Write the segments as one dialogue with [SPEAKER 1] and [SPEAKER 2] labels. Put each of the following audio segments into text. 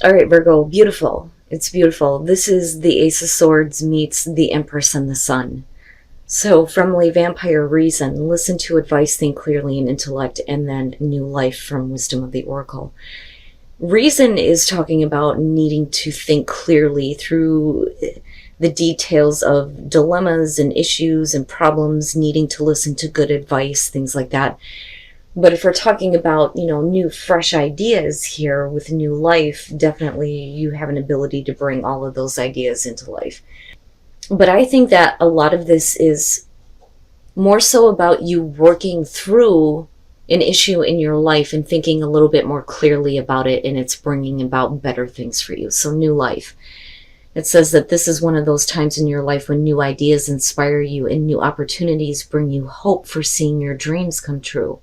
[SPEAKER 1] All right, Virgo, beautiful. It's beautiful. This is the Ace of Swords meets the Empress and the Sun. So, from a vampire reason, listen to advice, think clearly, and intellect, and then new life from wisdom of the oracle. Reason is talking about needing to think clearly through the details of dilemmas and issues and problems, needing to listen to good advice, things like that. But if we're talking about, new fresh ideas here with new life, definitely you have an ability to bring all of those ideas into life. But I think that a lot of this is more so about you working through an issue in your life and thinking a little bit more clearly about it, and it's bringing about better things for you. So new life. It says that this is one of those times in your life when new ideas inspire you and new opportunities bring you hope for seeing your dreams come true.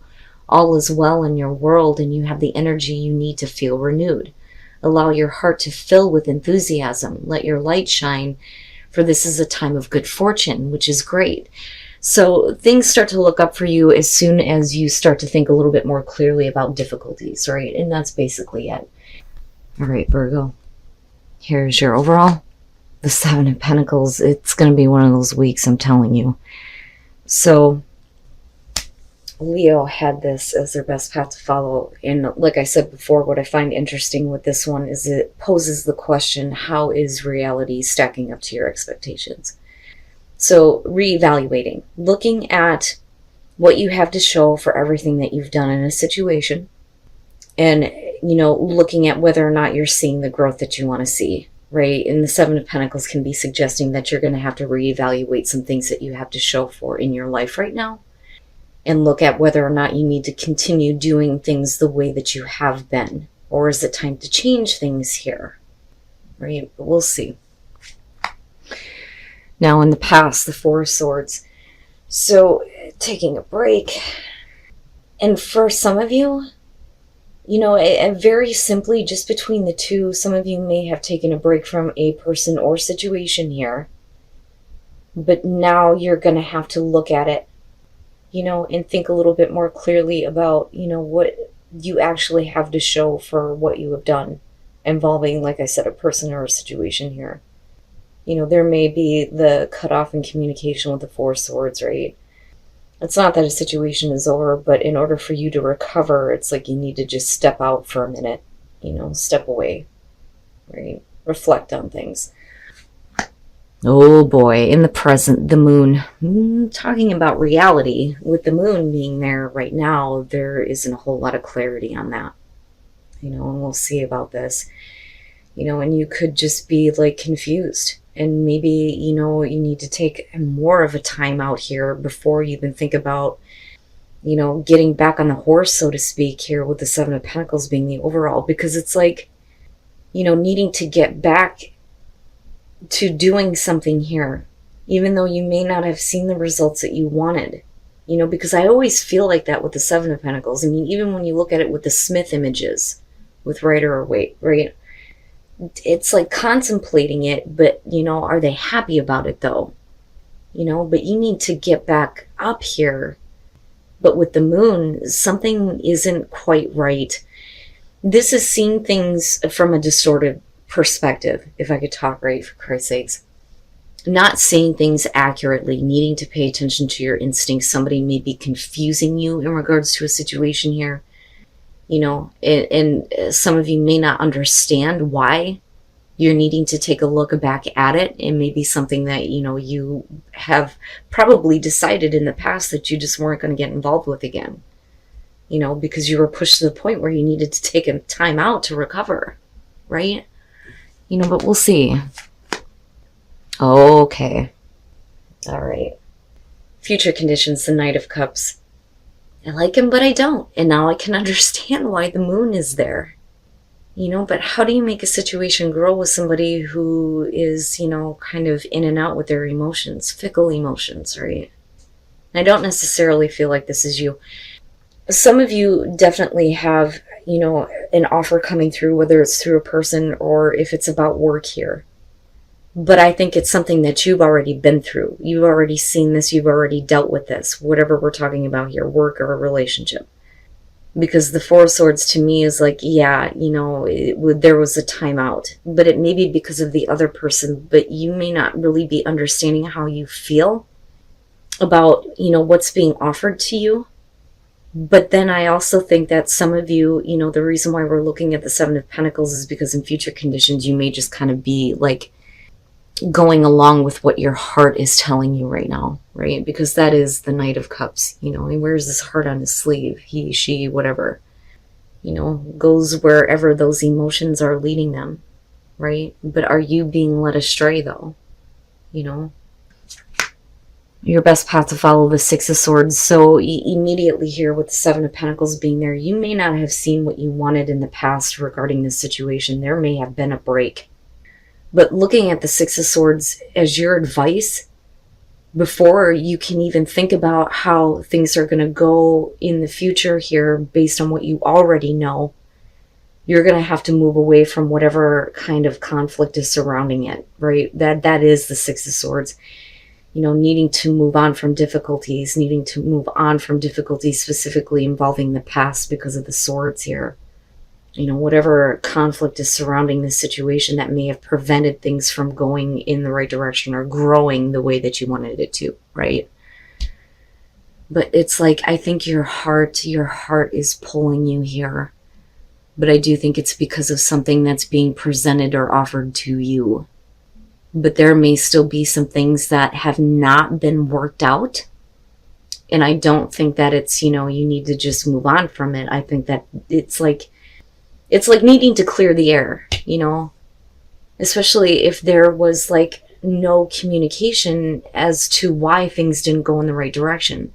[SPEAKER 1] All is well in your world and you have the energy you need to feel renewed. Allow your heart to fill with enthusiasm. Let your light shine, for this is a time of good fortune, which is great. So things start to look up for you as soon as you start to think a little bit more clearly about difficulties, right? And that's basically it. All right, Virgo. Here's your overall. The Seven of Pentacles. It's going to be one of those weeks, I'm telling you. So Leo had this as their best path to follow. And like I said before, what I find interesting with this one is it poses the question, how is reality stacking up to your expectations? So reevaluating, looking at what you have to show for everything that you've done in a situation, and, looking at whether or not you're seeing the growth that you want to see, right? And the Seven of Pentacles can be suggesting that you're going to have to reevaluate some things that you have to show for in your life right now, and look at whether or not you need to continue doing things the way that you have been, or is it time to change things here, right? But we'll see. Now in the past, the Four of Swords. So taking a break. And for some of you, very simply, just between the two, some of you may have taken a break from a person or situation here. But now you're going to have to look at it, and think a little bit more clearly about, what you actually have to show for what you have done, involving, like I said, a person or a situation here. There may be the cutoff in communication with the Four Swords, right? It's not that a situation is over, but in order for you to recover, it's like you need to just step out for a minute, step away, right? Reflect on things. Oh boy, in the present, the moon. Talking about reality, with the moon being there right now, there isn't a whole lot of clarity on that. And we'll see about this. And you could just be like confused. And maybe, you need to take more of a time out here before you even think about, getting back on the horse, so to speak, here with the Seven of Pentacles being the overall. Because it's like, needing to get back to doing something here, even though you may not have seen the results that you wanted. Because I always feel like that with the Seven of Pentacles. I mean, even when you look at it with the Smith images, with Rider Waite, right? It's like contemplating it, but, are they happy about it though? But you need to get back up here. But with the moon, something isn't quite right. This is seeing things from a distorted perspective, if I could talk right, for Christ's sakes. Not seeing things accurately, needing to pay attention to your instincts. Somebody may be confusing you in regards to a situation here. And some of you may not understand why you're needing to take a look back at it. It may be something that, you have probably decided in the past that you just weren't going to get involved with again, because you were pushed to the point where you needed to take a time out to recover, right? But we'll see. Okay. All right. Future conditions, the Knight of Cups. I like him, but I don't. And now I can understand why the moon is there. But how do you make a situation grow with somebody who is, kind of in and out with their emotions, fickle emotions, right? I don't necessarily feel like this is you. Some of you definitely have, an offer coming through, whether it's through a person or if it's about work here. But I think it's something that you've already been through. You've already seen this. You've already dealt with this. Whatever we're talking about here, work or a relationship. Because the Four of Swords to me is like, yeah, you know, there was a timeout, but it may be because of the other person, but you may not really be understanding how you feel about, you know, what's being offered to you. But then I also think that some of you, you know, the reason why we're looking at the Seven of Pentacles is because in future conditions, you may just kind of be like going along with what your heart is telling you right now, right? Because that is the Knight of Cups. You know, he wears this heart on his sleeve. He, she, whatever, you know, goes wherever those emotions are leading them, right? But are you being led astray though? You know, your best path to follow, the Six of Swords. So immediately here with the Seven of Pentacles being there, you may not have seen what you wanted in the past regarding this situation. There may have been a break. But looking at the Six of Swords as your advice, before you can even think about how things are going to go in the future here based on what you already know, you're going to have to move away from whatever kind of conflict is surrounding it, right? That is the Six of Swords. You know, needing to move on from difficulties, specifically involving the past because of the swords here. You know, whatever conflict is surrounding this situation that may have prevented things from going in the right direction or growing the way that you wanted it to, right? But it's like, I think your heart is pulling you here. But I do think it's because of something that's being presented or offered to you. But there may still be some things that have not been worked out. And I don't think that it's, you know, you need to just move on from it. I think that it's like needing to clear the air, you know, especially if there was like no communication as to why things didn't go in the right direction,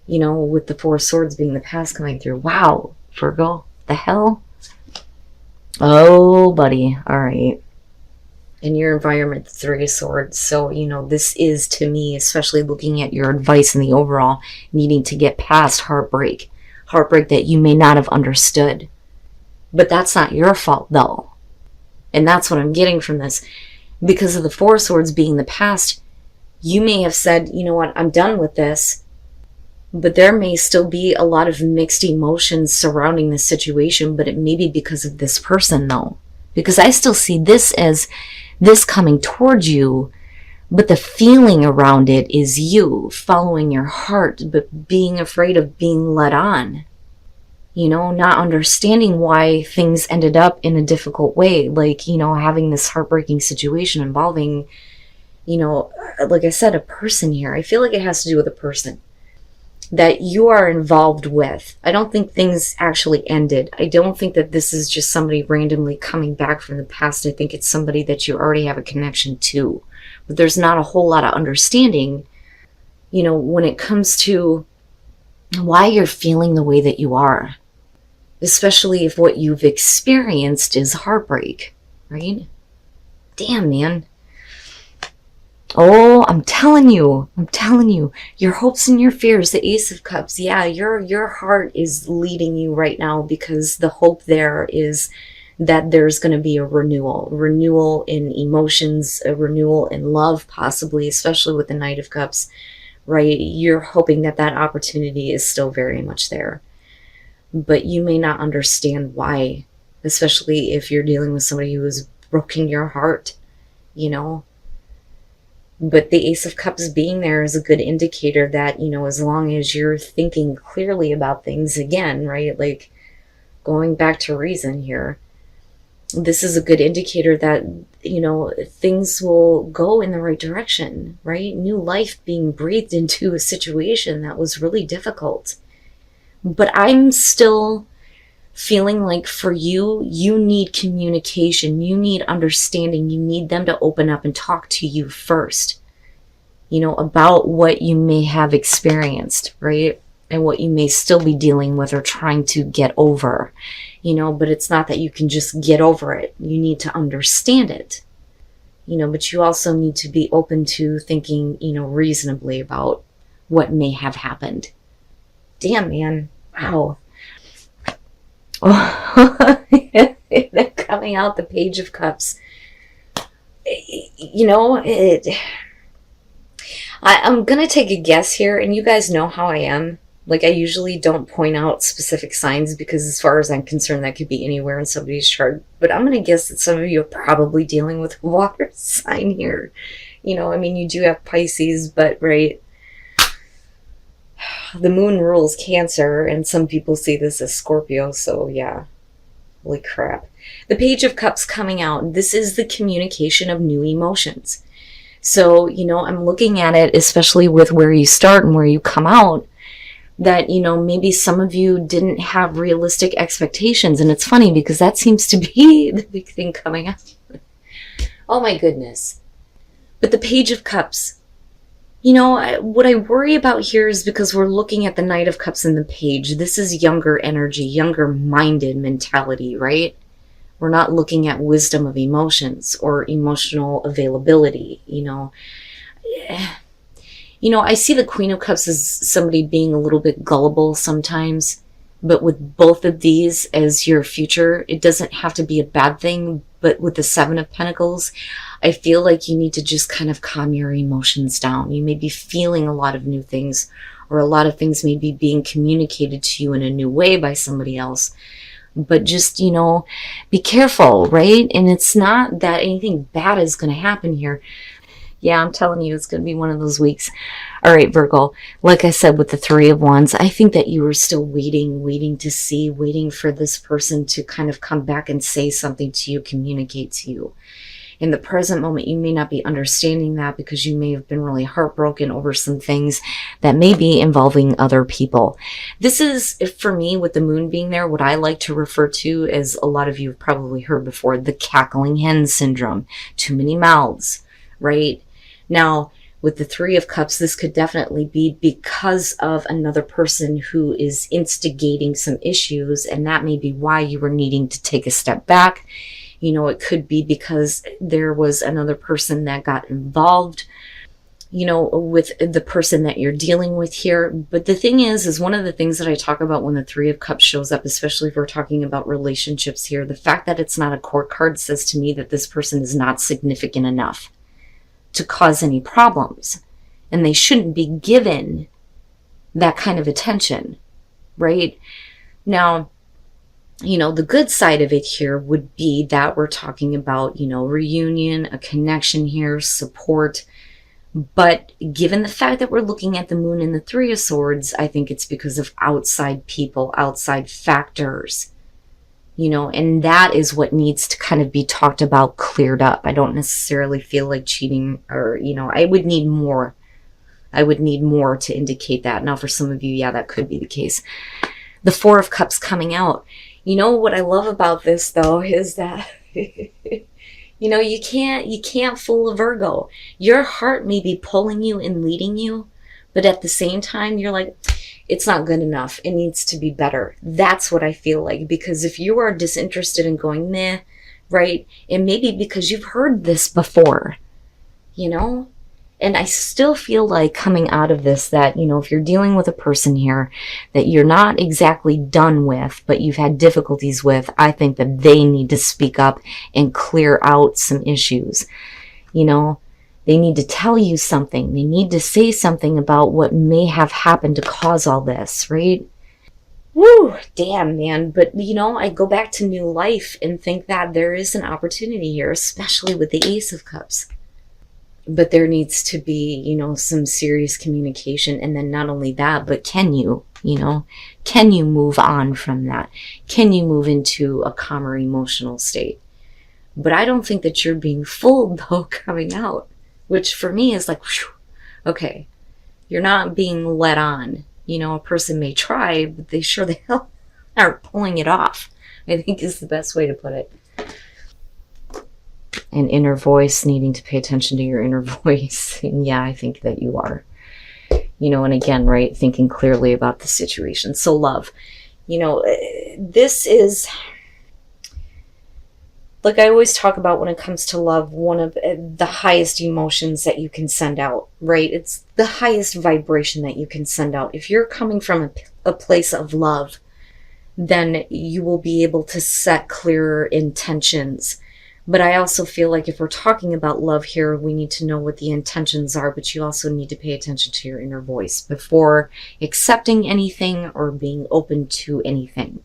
[SPEAKER 1] you know, with the Four of Swords being the past coming through. Wow, Virgo, the hell? Oh, buddy. All right. In your environment, the Three of Swords. So, you know, this is to me, especially looking at your advice in the overall, needing to get past heartbreak that you may not have understood. But that's not your fault, though. And that's what I'm getting from this. Because of the Four of Swords being the past, you may have said, you know what, I'm done with this. But there may still be a lot of mixed emotions surrounding this situation, but it may be because of this person, though. Because I still see this as this coming towards you, but the feeling around it is you following your heart, but being afraid of being led on. You know, not understanding why things ended up in a difficult way. Like, you know, having this heartbreaking situation involving, you know, like I said, a person here. I feel like it has to do with a person that you are involved with. I don't think things actually ended. I don't think that this is just somebody randomly coming back from the past. I think it's somebody that you already have a connection to. But there's not a whole lot of understanding, you know, when it comes to why you're feeling the way that you are. Especially if what you've experienced is heartbreak, right? Damn, man. Oh, I'm telling you, your hopes and your fears, the Ace of Cups. Yeah, your heart is leading you right now because the hope there is that there's going to be a renewal in emotions, a renewal in love, possibly, especially with the Knight of Cups, right? You're hoping that that opportunity is still very much there. But you may not understand why, especially if you're dealing with somebody who has broken your heart, you know. But the Ace of Cups being there is a good indicator that, you know, as long as you're thinking clearly about things again, right, like going back to reason here, this is a good indicator that, you know, things will go in the right direction, right? New life being breathed into a situation that was really difficult. But I'm still feeling like for you, you need communication, you need understanding, you need them to open up and talk to you first, you know, about what you may have experienced, right? And what you may still be dealing with or trying to get over, you know, but it's not that you can just get over it. You need to understand it, you know, but you also need to be open to thinking, you know, reasonably about what may have happened. Damn, man. Wow. Oh, coming out the Page of Cups. You know, I'm going to take a guess here, and you guys know how I am. Like, I usually don't point out specific signs because as far as I'm concerned, that could be anywhere in somebody's chart. But I'm going to guess that some of you are probably dealing with a water sign here. You know, I mean, you do have Pisces, but right, the moon rules Cancer, and some people see this as Scorpio, so yeah. Holy crap. The Page of Cups coming out. This is the communication of new emotions. So, you know, I'm looking at it, especially with where you start and where you come out, that, you know, maybe some of you didn't have realistic expectations. And it's funny because that seems to be the big thing coming up. Oh my goodness. But the Page of Cups, you know, what I worry about here is because we're looking at the Knight of Cups and the Page. This is younger energy, younger minded mentality, right? We're not looking at wisdom of emotions or emotional availability, you know. You know, I see the Queen of Cups as somebody being a little bit gullible sometimes, but with both of these as your future, it doesn't have to be a bad thing. But with the Seven of Pentacles, I feel like you need to just kind of calm your emotions down. You may be feeling a lot of new things, or a lot of things may be being communicated to you in a new way by somebody else. But just, you know, be careful, right? And it's not that anything bad is going to happen here. Yeah, I'm telling you, it's going to be one of those weeks. All right, Virgo, like I said with the Three of Wands, I think that you were still waiting to see, waiting for this person to kind of come back and say something to you, communicate to you. In the present moment, you may not be understanding that because you may have been really heartbroken over some things that may be involving other people. This is, for me, with the moon being there, what I like to refer to, as a lot of you have probably heard before, the cackling hen syndrome. Too many mouths, right? Now, with the Three of Cups, this could definitely be because of another person who is instigating some issues, and that may be why you were needing to take a step back. You know, it could be because there was another person that got involved, you know, with the person that you're dealing with here. But the thing is one of the things that I talk about when the Three of Cups shows up, especially if we're talking about relationships here, the fact that it's not a court card says to me that this person is not significant enough to cause any problems, and they shouldn't be given that kind of attention, right? Now, you know, the good side of it here would be that we're talking about, you know, reunion, a connection here, support. But given the fact that we're looking at the moon and the Three of Swords, I think it's because of outside people, outside factors. You know, and that is what needs to kind of be talked about, cleared up. I don't necessarily feel like cheating, or, you know, I would need more. I would need more to indicate that. Now, for some of you, yeah, that could be the case. The Four of Cups coming out. You know, what I love about this, though, is that, you know, you can't fool a Virgo. Your heart may be pulling you and leading you, but at the same time, you're like, it's not good enough. It needs to be better. That's what I feel like. Because if you are disinterested in going, meh, right? It may be because you've heard this before, you know? And I still feel like coming out of this that, you know, if you're dealing with a person here that you're not exactly done with, but you've had difficulties with, I think that they need to speak up and clear out some issues. You know, they need to tell you something. They need to say something about what may have happened to cause all this, right? Woo, damn, man. But, you know, I go back to new life and think that there is an opportunity here, especially with the Ace of Cups. But there needs to be, you know, some serious communication. And then not only that, but can you move on from that? Can you move into a calmer emotional state? But I don't think that you're being fooled, though, coming out. Which for me is like, whew, okay, you're not being led on. You know, a person may try, but they sure the hell aren't pulling it off, I think is the best way to put it. An inner voice, needing to pay attention to your inner voice. And yeah, I think that you are. You know, and again, right, thinking clearly about the situation. So love, you know, this is, like I always talk about when it comes to love, one of the highest emotions that you can send out, right? It's the highest vibration that you can send out. If you're coming from a place of love, then you will be able to set clearer intentions But I also feel like if we're talking about love here, we need to know what the intentions are, but you also need to pay attention to your inner voice before accepting anything or being open to anything.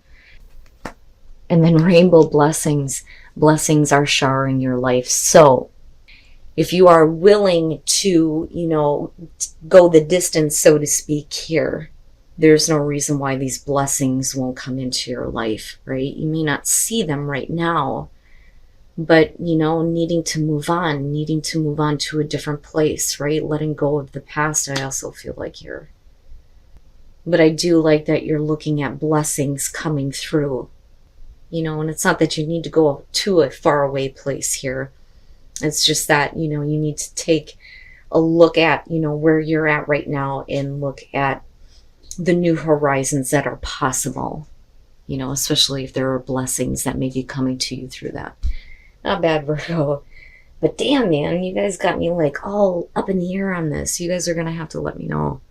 [SPEAKER 1] And then rainbow blessings. Blessings are showering your life. So if you are willing to, you know, go the distance, so to speak, here, there's no reason why these blessings won't come into your life, right? You may not see them right now, but, you know, needing to move on to a different place, right? Letting go of the past, I also feel like here. But I do like that you're looking at blessings coming through, you know, and it's not that you need to go to a faraway place here. It's just that, you know, you need to take a look at, you know, where you're at right now and look at the new horizons that are possible, you know, especially if there are blessings that may be coming to you through that. Not bad, Virgo. But damn, man, you guys got me like all up in the air on this. You guys are going to have to let me know